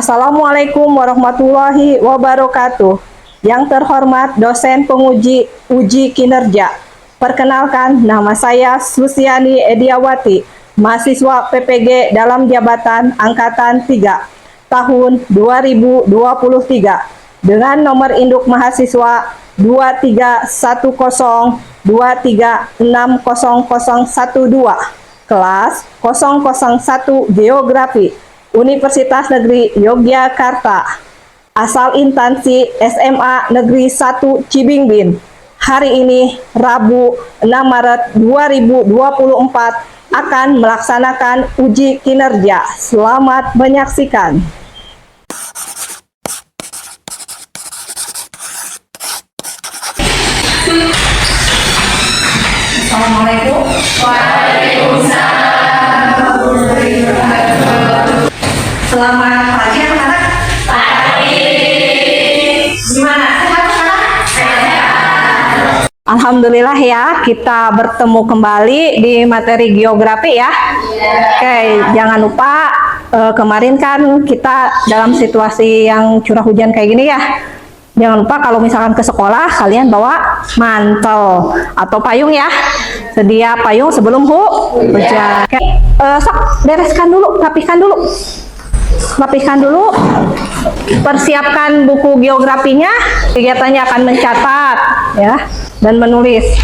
Assalamualaikum warahmatullahi wabarakatuh. Yang terhormat dosen penguji uji kinerja. Perkenalkan, nama saya Susiani Ediawati, mahasiswa PPG dalam jabatan Angkatan 3 tahun 2023 dengan nomor induk mahasiswa 231023600012 kelas 001 Geografi Universitas Negeri Yogyakarta, asal instansi SMA Negeri 1 Cibingbin. Hari ini Rabu 6 Maret 2024 akan melaksanakan uji kinerja. Selamat menyaksikan. Assalamualaikum. Waalaikumsalam. Selamat pagi anak-anak. Pagi. Gimana? Sehat sekarang? Sehat. Alhamdulillah ya, kita bertemu kembali di materi geografi ya. Oke, jangan lupa kemarin kan kita dalam situasi yang curah hujan kayak gini ya. Jangan lupa kalau misalkan ke sekolah kalian bawa mantel atau payung ya. Sedia payung sebelum hujan. Sok bereskan dulu, rapihkan dulu, persiapkan buku geografinya. Kegiatannya akan mencatat ya dan menulis.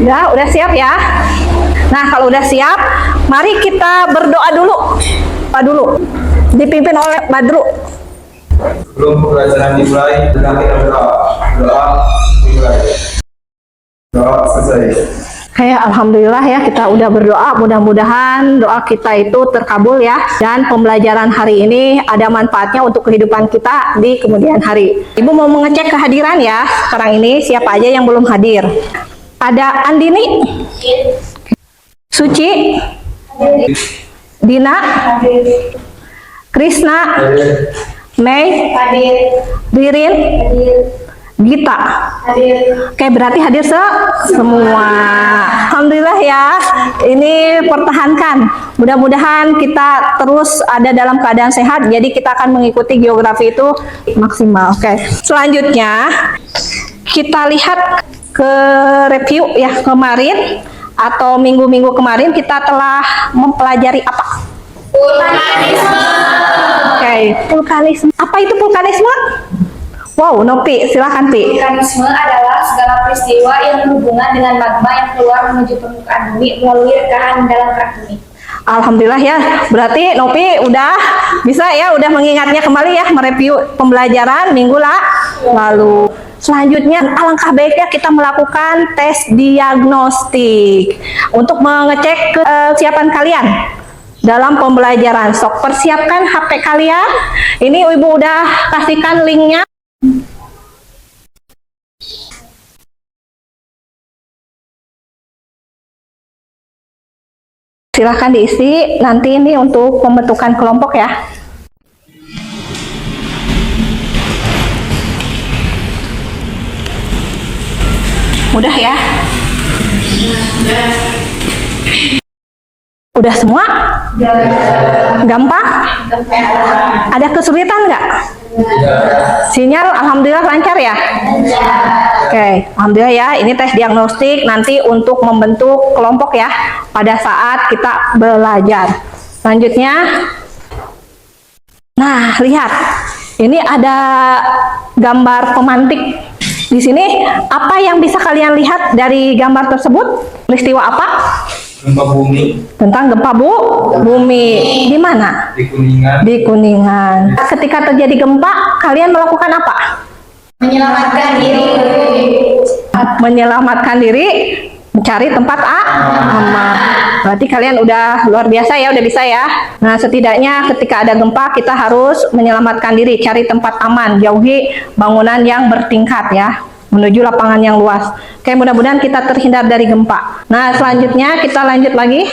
Ya, udah siap ya? Nah, kalau udah siap, mari kita berdoa dulu. Dipimpin oleh Badru. Sebelum pelajaran dimulai, kita berdoa. Doa selesai. Alhamdulillah ya, kita udah berdoa, mudah-mudahan doa kita itu terkabul ya, dan pembelajaran hari ini ada manfaatnya untuk kehidupan kita di kemudian hari. Ibu mau mengecek kehadiran ya, sekarang ini siapa aja yang belum hadir. Ada Andini, Suci, Dina, Krisna, Mei, Ririn, Gita. Oke, berarti hadir semua. Alhamdulillah ya. Ini pertahankan. Mudah-mudahan kita terus ada dalam keadaan sehat. Jadi kita akan mengikuti geografi itu maksimal. Oke. Selanjutnya kita lihat ke review ya, kemarin atau minggu-minggu kemarin kita telah mempelajari apa? Vulkanisme. Oke, vulkanisme. Apa itu vulkanisme? Wow, Nopi, silahkan Pi. Vulkanisme adalah segala peristiwa yang berhubungan dengan magma yang keluar menuju permukaan bumi melalui rekahan dalam kerak bumi. Alhamdulillah ya, berarti Nopi udah bisa ya, udah mengingatnya kembali ya, mereview pembelajaran minggu lalu. Selanjutnya, alangkah baiknya kita melakukan tes diagnostik untuk mengecek kesiapan kalian dalam pembelajaran. Sok persiapkan HP kalian. Ini Ibu udah kasihkan linknya. Silahkan diisi, nanti ini untuk pembentukan kelompok ya. Mudah ya? Udah semua? Gampang? Ada kesulitan nggak? Sinyal alhamdulillah lancar ya? Oke, alhamdulillah ya. Ini tes diagnostik nanti untuk membentuk kelompok ya pada saat kita belajar. Selanjutnya, nah lihat, ini ada gambar pemantik. Di sini apa yang bisa kalian lihat dari gambar tersebut? Peristiwa apa? Gempa bumi. Tentang gempa bumi. Di mana? Di Kuningan. Di Kuningan. Ketika terjadi gempa, kalian melakukan apa? Menyelamatkan diri. Menyelamatkan diri, mencari tempat aman. Berarti kalian udah luar biasa ya, udah bisa ya. Nah, setidaknya ketika ada gempa, kita harus menyelamatkan diri, cari tempat aman, jauhi bangunan yang bertingkat ya, menuju lapangan yang luas. Oke, mudah-mudahan kita terhindar dari gempa. Nah, selanjutnya kita lanjut lagi.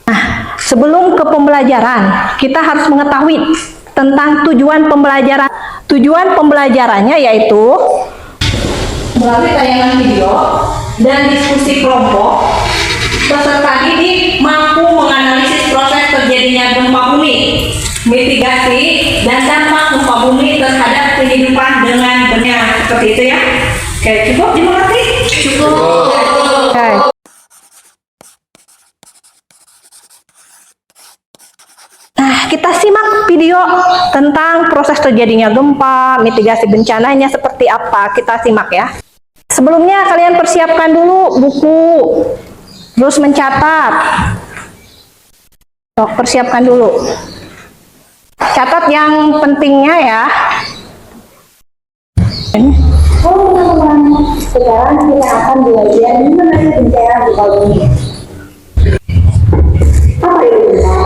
Nah, sebelum ke pembelajaran, kita harus mengetahui tentang tujuan pembelajaran. Tujuan pembelajarannya yaitu melalui tayangan video dan diskusi kelompok, peserta didik mampu menganalisis proses terjadinya gempa bumi, mitigasi dan dampak gempa bumi terhadap kehidupan dengan benar. Seperti itu ya. Oke, cukup dimengerti? Cukup. Oke. Nah, kita simak video tentang proses terjadinya gempa, mitigasi bencananya seperti apa. Kita simak ya. Sebelumnya kalian persiapkan dulu buku, terus mencatat. Persiapkan dulu. Catat yang pentingnya ya. Sekarang kita akan belajar mengenai bencana gempa bumi. Apa itu gempa?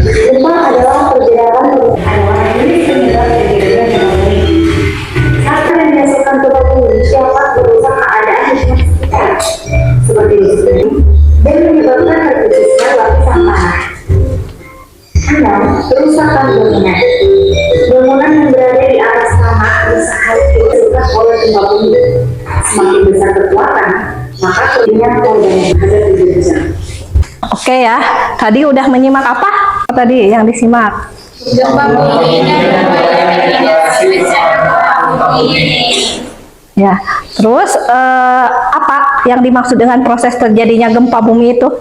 Gempa adalah pergerakan awan ini penyebab terjadinya gempa bumi. Saat yang dihasilkan gempa bumi dapat merusak keadaan di sekitar, seperti di sini, dan menyebabkan terputusnya lapisan tanah. 6. Kerusakan bangunan. Bangunan yang berada di atas tanah bisa harus dirusak oleh gempa bumi. Semakin besar kekuatan, maka kerugian korban yang ada lebih besar. Oke ya, tadi udah menyimak apa? Tadi yang disimak. Gempa bumi dan mitigasi bencana gempa bumi. Ya, terus apa yang dimaksud dengan proses terjadinya gempa bumi itu?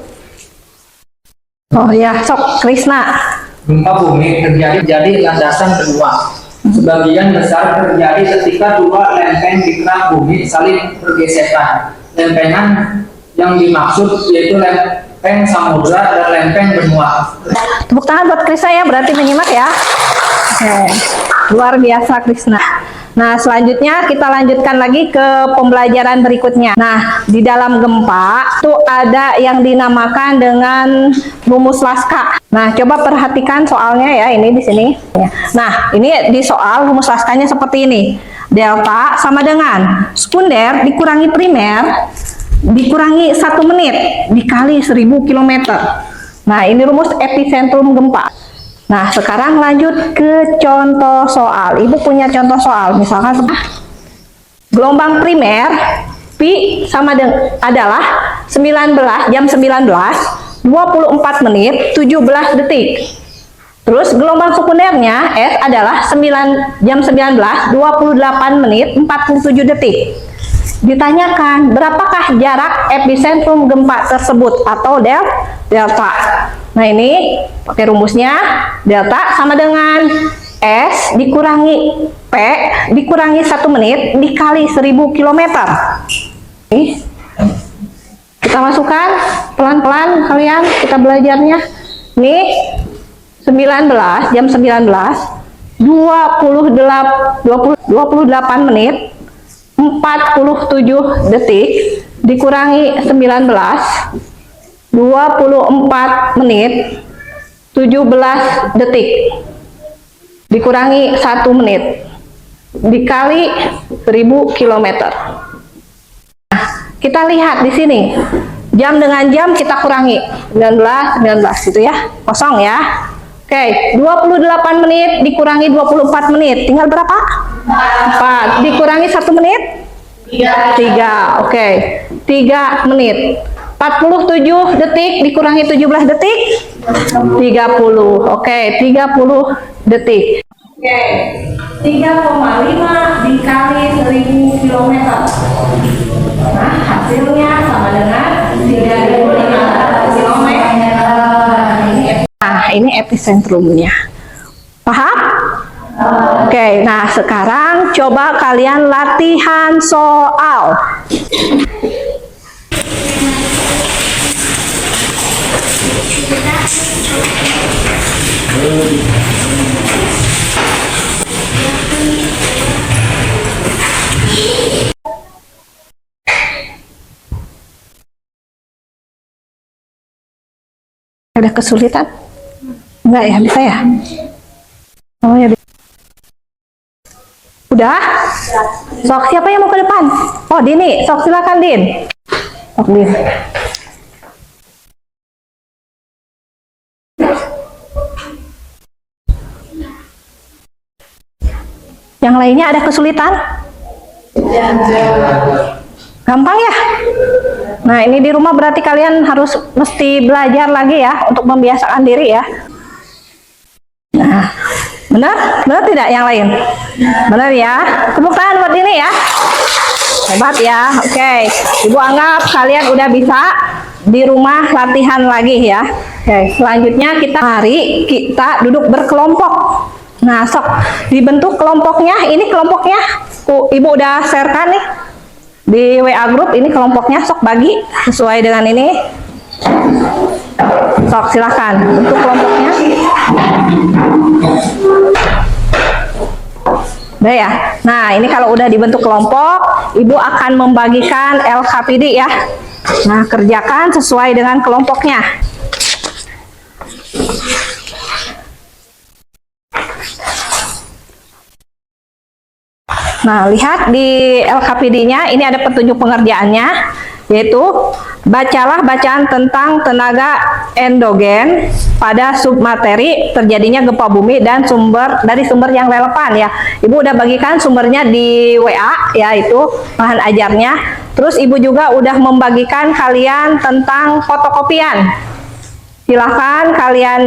Oh ya, sok Krisna. Gempa bumi terjadi landasan benua. Sebagian besar terjadi ketika dua lempeng di kerak bumi saling bergesekan. Lempengan yang dimaksud yaitu lempeng samudra dan lempeng benua. Tepuk tangan buat Krisna ya, berarti menyimak ya. Oke, luar biasa Krisna. Nah, selanjutnya kita lanjutkan lagi ke pembelajaran berikutnya. Nah, di dalam gempa itu ada yang dinamakan dengan rumus Laska. Nah, coba perhatikan soalnya ya, ini di sini. Nah, ini di soal rumus Laskanya seperti ini. Delta sama dengan sekunder dikurangi primer dikurangi 1 menit dikali 1000 km. Nah, ini rumus epicentrum gempa. Nah, sekarang lanjut ke contoh soal. Ibu punya contoh soal, misalkan gelombang primer Pi sama dengan adalah 19 jam 19 24 menit 17 detik. Terus gelombang sekundernya S adalah 9 jam 19 28 menit 47 detik. Ditanyakan berapakah jarak epicentrum gempa tersebut atau delta. Nah, ini pakai rumusnya delta sama dengan S dikurangi P dikurangi 1 menit dikali 1000 km. Kita masukkan pelan-pelan kalian, kita belajarnya. Nih 19 jam 19 28 menit 47 detik dikurangi 19 24 menit 17 detik dikurangi 1 menit dikali 1000 km. Nah, kita lihat di sini jam dengan jam kita kurangi 19 gitu ya, kosong ya. Oke, 28 menit dikurangi 24 menit tinggal berapa? 4 dikurangi 1 menit 3. Oke, 3 menit. 47 detik dikurangi 17 detik 30. Oke, 30 detik. Oke, 3,5 dikali 1000 km. Nah, hasilnya sama dengan 3.500 km. Nah, ini epicentrumnya. Paham? Oke, nah sekarang coba kalian latihan soal. Ada kesulitan? Enggak ya, bisa ya? Oh ya, udah? Sok, siapa yang mau ke depan? Oh, Dini, sok silakan Din. Sok Din. Yang lainnya ada kesulitan? Gampang ya? Nah, ini di rumah berarti kalian harus mesti belajar lagi ya untuk membiasakan diri ya. Nah, benar? Benar tidak yang lain? Benar ya? Tepuk tangan buat ini ya. Hebat ya. Oke. Ibu anggap kalian udah bisa di rumah latihan lagi ya. Oke, selanjutnya kita duduk berkelompok. Nah, sok dibentuk kelompoknya. Ini kelompoknya Ibu udah sharekan nih di WA group, ini kelompoknya, sok bagi sesuai dengan ini. Sok silahkan bentuk kelompoknya. Udah ya. Nah, ini kalau udah dibentuk kelompok, Ibu akan membagikan LKPD ya. Nah, kerjakan sesuai dengan kelompoknya. Nah, lihat di LKPD-nya, ini ada petunjuk pengerjaannya, yaitu bacalah bacaan tentang tenaga endogen pada submateri terjadinya gempa bumi dan dari sumber yang relevan ya. Ibu udah bagikan sumbernya di WA, yaitu bahan ajarnya. Terus Ibu juga udah membagikan kalian tentang fotokopian. Silahkan kalian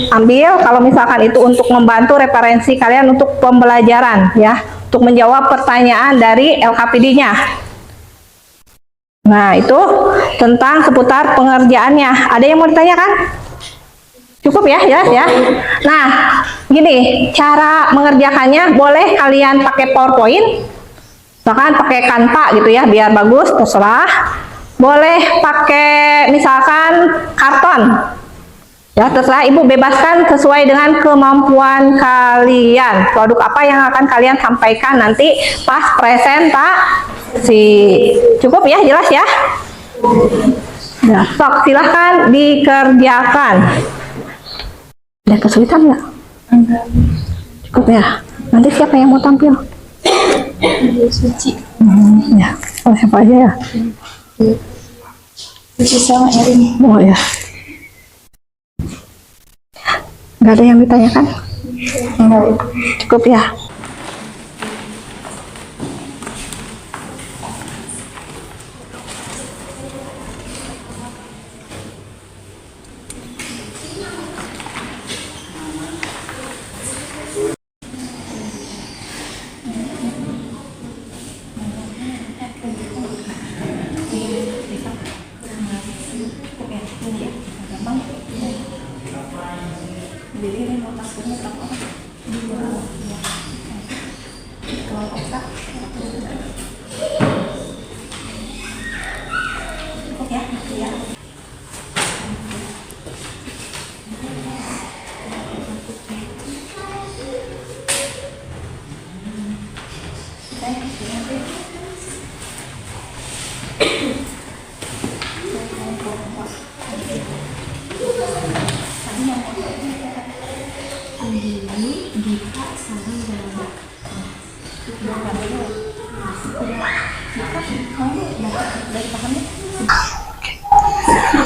ambil kalau misalkan itu untuk membantu referensi kalian untuk pembelajaran ya, untuk menjawab pertanyaan dari LKPD-nya. Nah, itu tentang seputar pengerjaannya. Ada yang mau ditanyakan? Cukup ya, jelas ya. Nah, gini, cara mengerjakannya boleh kalian pakai PowerPoint, misalkan pakai Canva gitu ya, biar bagus, terserah. Boleh pakai misalkan karton. Ya, terserah Ibu bebaskan sesuai dengan kemampuan kalian. Produk apa yang akan kalian sampaikan nanti pas presentasi. Cukup ya, jelas ya? Nah, sok silahkan dikerjakan. Ada kesulitan nggak? Enggak. Cukup ya. Nanti siapa yang mau tampil? Suci. Ya. Oh, siapa aja ya? Suci sama Erin. Oh ya. Nggak ada yang ditanyakan? Enggak. Cukup ya.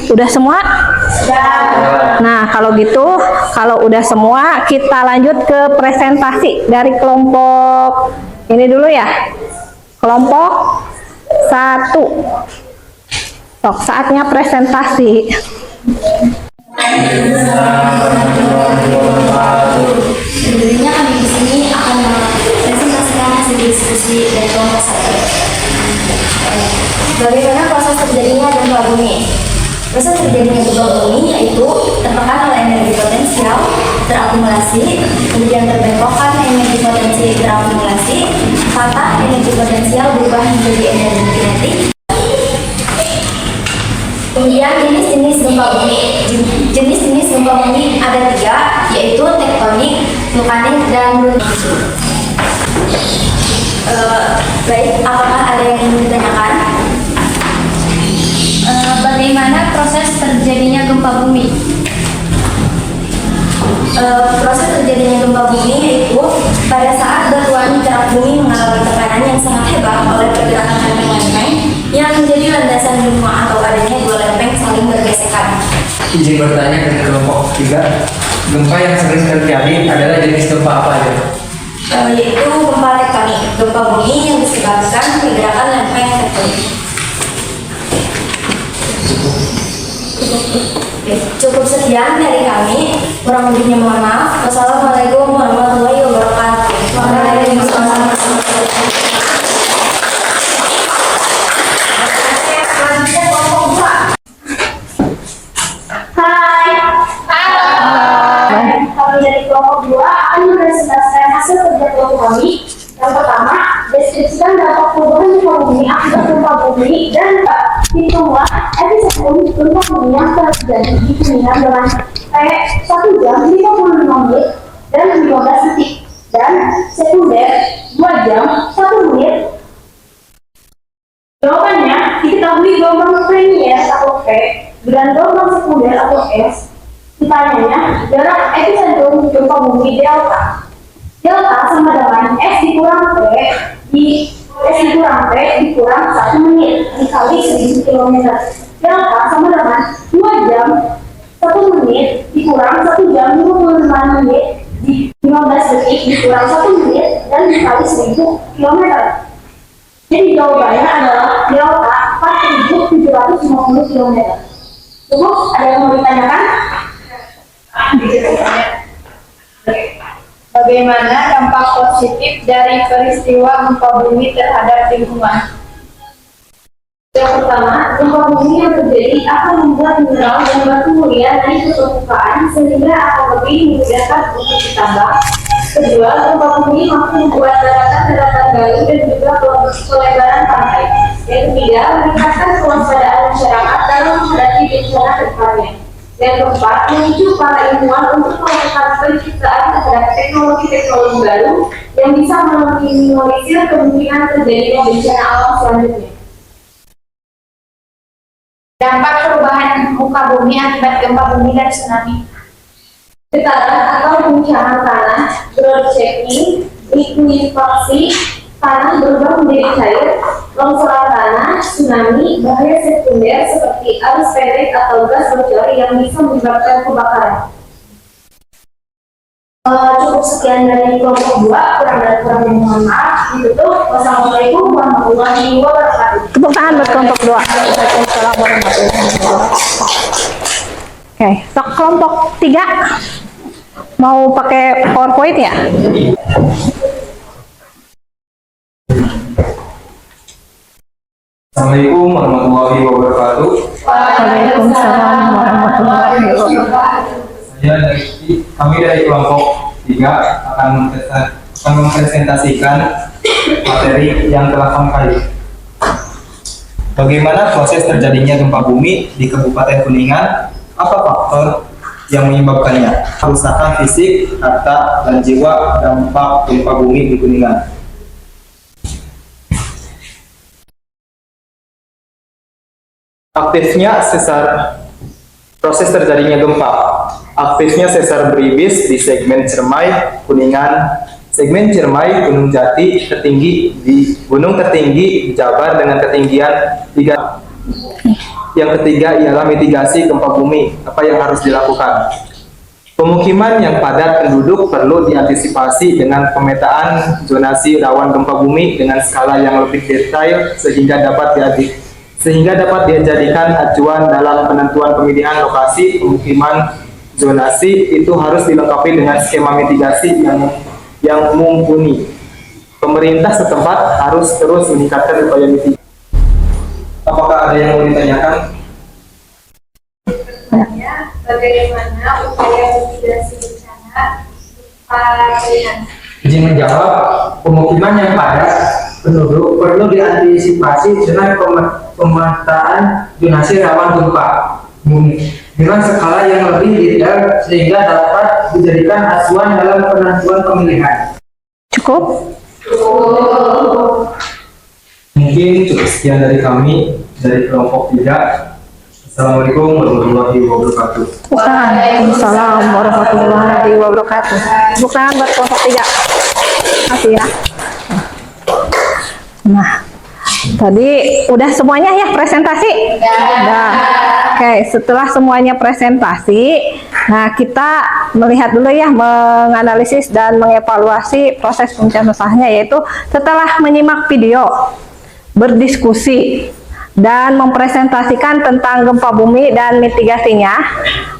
Udah semua? Nah, kalau gitu, kalau udah semua, kita lanjut ke presentasi dari kelompok ini dulu ya. Kelompok 1. Sok, saatnya presentasi. Sebenarnya kami di sini akan mempresentasikan hasil diskusi dari kelompok 1. Bagaimana proses terjadinya gempa bumi? Proses terjadinya gempa bumi yaitu tertekan oleh energi potensial terakumulasi, kemudian terbengkokkan energi potensi terakumulasi, patah energi potensial berubah menjadi energi kinetik. Kemudian jenis-jenis gempa bumi. Jenis-jenis gempa bumi ada 3, yaitu tektonik, vulkanik, dan baik, apakah ada yang ingin ditanyakan? Bagaimana proses terjadinya gempa bumi? Proses terjadinya gempa bumi yaitu pada saat batuan kerak bumi mengalami tekanan yang sangat hebat oleh pergerakan lempeng-lempeng yang menjadi landasan gempa atau adanya 2 lempeng saling bergesekan. Izin bertanya ke kelompok 3, gempa yang sering terjadi adalah jenis gempa apa aja? Yaitu gempa tektonik, gempa bumi yang disebabkan pergerakan lempeng tektonik. Oke, cukup sekian dari kami. Kurang lebihnya mohon maaf. Wassalamualaikum warahmatullahi wabarakatuh. Waalaikumsalam. Selanjutnya kelompok 2. Hai. Kami dari kelompok 2 akan mempresentasikan hasil kerja kelompok kami. Yang pertama, deskripsikan dampak perubahan gempa bumi akibat gempa bumi dan hitunglah episode gempa bumi yang terjadi di Kuningan dengan P 1 jam 55 menit dan 15 detik dan sekunder 2 jam 1 menit. Jawabannya, diketahui gelombang premier atau P dan gelombang sekunder atau S. Pertanyaannya, jarak epicentrum gempa bumi delta. Delta sama dengan S dikurang P dikurang 1 menit dikali 1000 km. Delta sama dengan 2 jam 1 menit dikurang 1 jam 55 menit di 15 detik dikurang 1 menit dan dikali 1000 km. Jadi jawabannya adalah delta 4750 km. Cukup, ada yang mau ditanyakan? Bagaimana dampak positif dari peristiwa gempa bumi terhadap lingkungan? Yang pertama, gempa bumi yang terjadi akan membuat mineral dan batu mulia naik ke permukaan sehingga akan lebih memudahkan untuk ditambang. Kedua, gempa bumi mampu membuat daratan-daratan baru dan juga pelebaran pantai. Yang ketiga, meningkatkan kewaspadaan masyarakat dalam menghadapi bencana ke depannya. Yang keempat, memicu para ilmuwan untuk melakukan penciptaan terhadap teknologi-teknologi baru yang bisa meminimalisir kemungkinan terjadinya bencana alam selanjutnya. Dampak perubahan muka bumi akibat gempa bumi dan tsunami. Getaran atau guncangan tanah, ground shaking, likuifaksi, tanah berubah menjadi cair, longsoran tanah, tsunami, bahaya sekunder seperti arus pendek atau gas bocor yang bisa menyebabkan kebakaran. Cukup sekian dari kelompok 2, kurang dan kurangnya mohon maaf. Ditutup. Wassalamualaikum warahmatullahi wabarakatuh. Tepuk tangan buat kelompok 2. Waalaikumsalam warahmatullahi wabarakatuh. Oke, sok kelompok 3 mau pakai PowerPoint ya? Assalamualaikum warahmatullahi wabarakatuh. Waalaikumsalam warahmatullahi wabarakatuh. Kami dari kelompok 3 akan mempresentasikan materi yang telah kami kaji. Bagaimana proses terjadinya gempa bumi di Kabupaten Kuningan? Apa faktor yang menyebabkannya? Kerusakan fisik, harta, dan jiwa dampak gempa bumi di Kuningan. Aktifnya sesar proses terjadinya gempa. Aktifnya sesar beribis di segmen Ciremai, Kuningan. Segmen Ciremai, Gunung Jati tertinggi di gunung tertinggi di Jabar dengan ketinggian 3. Yang ketiga ialah mitigasi gempa bumi. Apa yang harus dilakukan? Pemukiman yang padat penduduk perlu diantisipasi dengan pemetaan zonasi rawan gempa bumi dengan skala yang lebih detail sehingga dapat dijadikan acuan dalam penentuan pemilihan lokasi pemukiman. Zonasi itu harus dilengkapi dengan skema mitigasi yang mumpuni. Pemerintah setempat harus terus meningkatkan upaya mitigasi. Apakah ada yang mau ditanyakan? Bagaimana upaya mitigasi bencana para Kuningan? Izin menjawab, pemukiman yang padat penduduk perlu diantisipasi dengan pemetaan zonasi rawan gempa bumi dengan skala yang lebih detail sehingga dapat dijadikan acuan dalam penentuan pemilihan. Cukup? Mungkin cukup sekian dari kami dari kelompok 3. Assalamualaikum warahmatullahi wabarakatuh. Waalaikumsalam warahmatullahi wabarakatuh. Tepuk tangan buat kelompok 3. Makasih ya. Nah, tadi udah semuanya ya presentasi? Udah. Oke, setelah semuanya presentasi, nah kita melihat dulu ya, menganalisis dan mengevaluasi proses pencernaan usahanya, yaitu setelah menyimak video, berdiskusi, dan mempresentasikan tentang gempa bumi dan mitigasinya.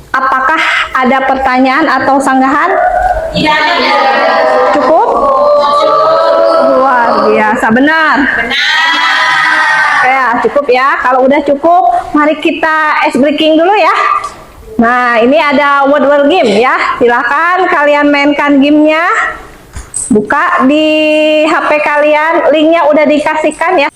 Apakah ada pertanyaan atau sanggahan? Cukup? Luar biasa, benar? Oke ya, cukup ya. Kalau udah cukup, mari kita ice breaking dulu ya. Nah, ini ada word game ya. Silahkan kalian mainkan gamenya. Buka di HP kalian, linknya udah dikasihkan ya.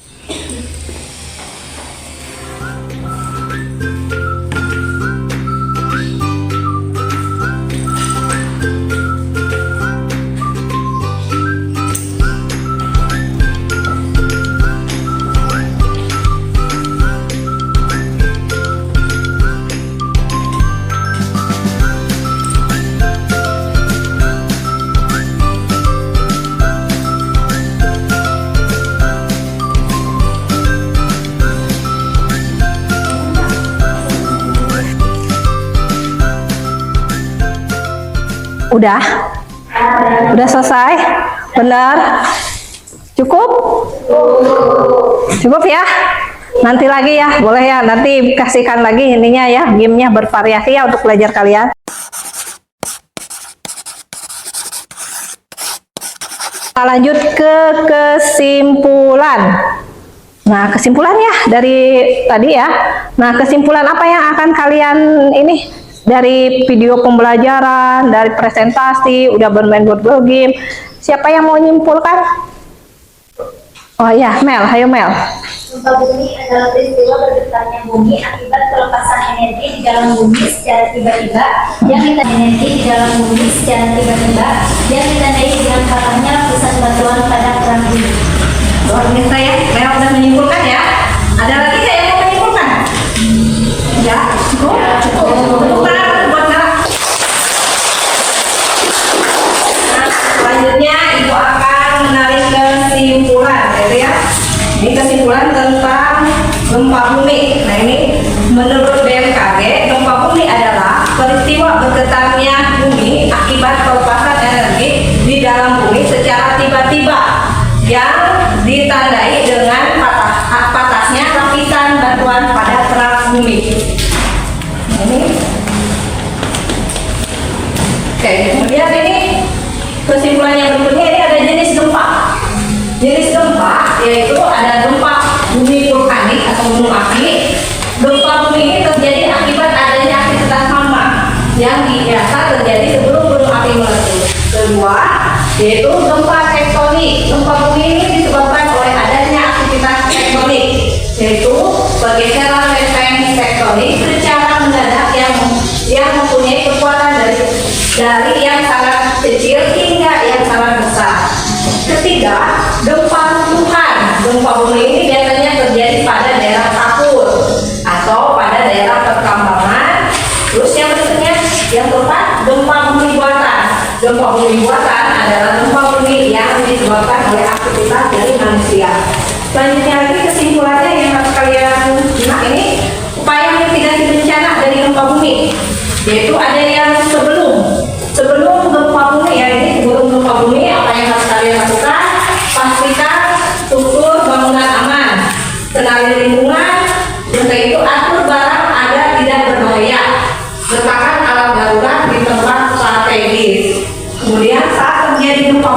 Udah selesai? Benar? Cukup? Cukup ya? Nanti lagi ya, boleh ya, nanti kasihkan lagi ininya ya, gamenya bervariasi ya untuk belajar kalian. Kita lanjut ke kesimpulan. Nah, kesimpulan ya dari tadi ya. Nah, kesimpulan apa yang akan kalian ini dari video pembelajaran, dari presentasi, udah bermain board game. Siapa yang mau nyimpulkan? Oh ya, Mel, ayo Mel. Gempa bumi adalah peristiwa bergetarnya bumi akibat pelepasan energi di dalam bumi secara tiba-tiba yang ditandai dengan patahnya lapisan batuan pada perang bumi. Luar biasa ya, Mel udah menyimpulkan ya. Ada lagi nggak yang mau menyimpulkan? Ya, cukup. Buat Mel. Nah, selanjutnya Ibu akan menarik kesimpulan, gitu ya. Ini kesimpulan tentang gempa bumi. Nah, ini menurut BMKG, gempa bumi adalah peristiwa bergetarnya bumi akibat pelepasan energi di dalam bumi secara tiba-tiba yang ditandai dengan patahnya lapisan batuan pada perang bumi. Ini. Oke, kemudian ini kesimpulan yang berikutnya, ini ada jenis gempa. Jenis gempa yaitu ada gempa bumi vulkanik atau gunung api. Gempa bumi ini terjadi akibat adanya aktivitas magma yang biasa terjadi sebelum gunung api meletus. Kedua, yaitu gempa tektonik. Gempa bumi ini disebabkan oleh adanya aktivitas tektonik, yaitu pergeseran lempeng tektonik secara mendadak yang mempunyai kekuatan dari yang sangat kecil hingga yang sangat besar. Ketiga, gempa runtuhan. Gempa bumi ini biasanya terjadi pada daerah kapur atau pada daerah perkambangan. Terus yang berikutnya, yang keempat, gempa bumi buatan. Gempa bumi buatan adalah gempa bumi yang disebabkan oleh aktivitas dari manusia. Selanjutnya lagi kesimpulannya yang harus kalian simak ini, upaya mitigasi bencana dari gempa bumi, yaitu ada yang sebelum gempa bumi ya, ini sebelum gempa bumi apa yang harus kalian lakukan? Pastikan struktur bangunan aman, kenali lingkungan, juga itu atur barang ada tidak berbahaya, letakkan alat darurat di tempat strategis. Kemudian saat terjadi gempa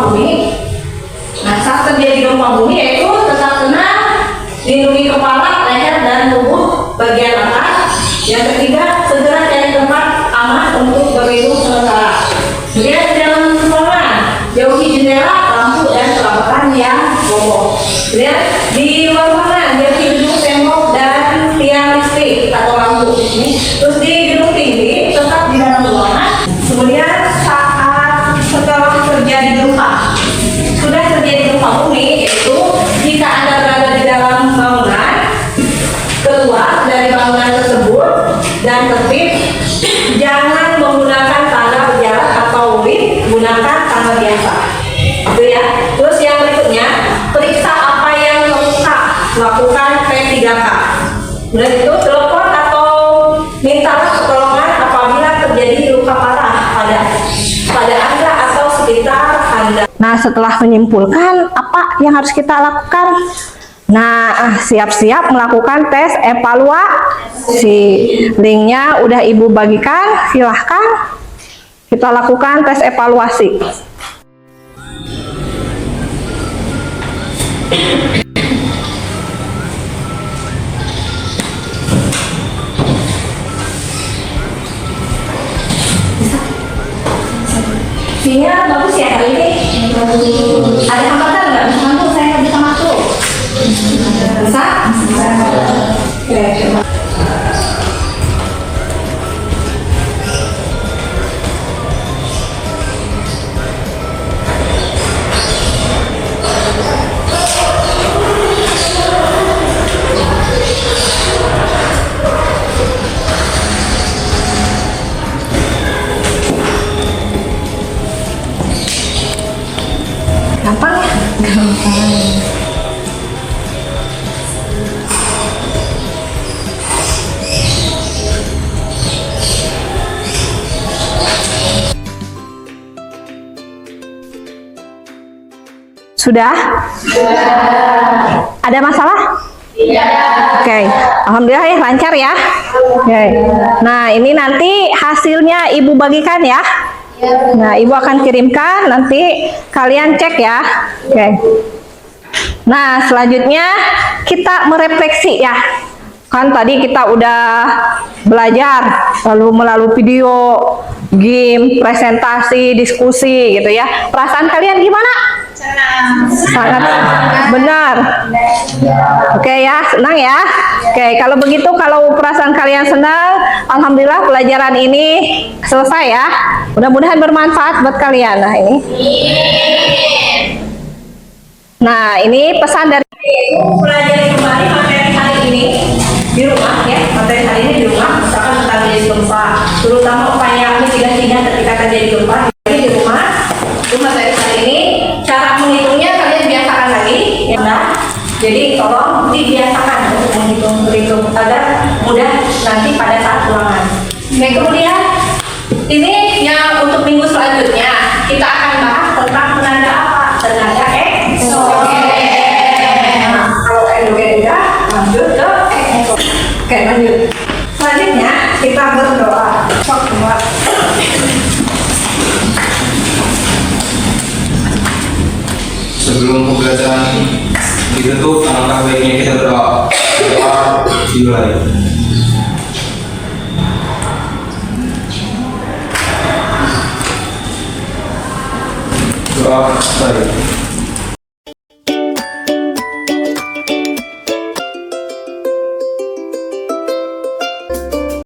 bumi, yaitu tetap tenang, lindungi kepala, leher dan tubuh bagian atas. Yang ketiga, segera cari tempat aman untuk berlindung sementara. Kemudian di dalam ruangan, jauhi jendela, lampu dan perabotan yang roboh. Kemudian di luar ruangan, jauhi gedung tembok dan tiang listrik atau lampu. Terus di gedung tinggi, tetap di dalam ruangan. Kemudian setelah terjadi gempa, sudah terjadi gempa bumi, yaitu jika Anda berada di dalam bangunan, keluar dari bangunan tersebut dan tertib, jangan menggunakan tangga berjarak atau lift, gunakan tangga biasa. Itu ya. Terus yang berikutnya, periksa apa yang terluka, lakukan P3K. Kemudian itu telepon atau minta pertolongan apabila terjadi luka parah pada Anda atau sekitar Anda. Nah, setelah menyimpulkan apa yang harus kita lakukan? Nah, siap-siap melakukan tes evaluasi. Linknya udah Ibu bagikan, silahkan kita lakukan tes evaluasi. Sinyal bagus ya hari ini. Ada hambatan nggak? Bisa masuk, saya nggak bisa masuk. Bisa? Oke, coba. Gampang ya? Sudah? Ada masalah? Oke, alhamdulillah ya lancar ya. Oke. Nah, ini nanti hasilnya Ibu bagikan ya. Nah, Ibu akan kirimkan, nanti kalian cek ya. Oke. Nah, selanjutnya kita merefleksi ya. Kan tadi kita udah belajar, lalu melalui video, game, presentasi, diskusi gitu ya. Perasaan kalian gimana? Sangat benar. Oke ya, senang ya. Oke, kalau begitu, kalau perasaan kalian senang, alhamdulillah pelajaran ini selesai ya. Mudah-mudahan bermanfaat buat kalian. Nah, ini. Nah, ini pesan dari Ibu, pelajari kembali materi hari ini di rumah ya. Materi hari ini di rumah, misalkan tentang jenis gempa, terutama upaya mitigasinya ketika terjadi gempa. Jadi di rumah, itu materi hari ini, cara menghitungnya kalian biasakan lagi ya. Nah, jadi tolong dibiasakan untuk menghitung agar mudah nanti pada saat ulangan. Oke, kemudian ini yang untuk minggu selanjutnya kita akan bahas tentang penanda apa? Penanda Nah, kalau endogen udah, lanjut ke eksogen. Oke, lanjut. Selanjutnya kita berdoa. Sebelum pembelajaran ditutup, alangkah baiknya kita berdoa. Doa dimulai. Doa baik.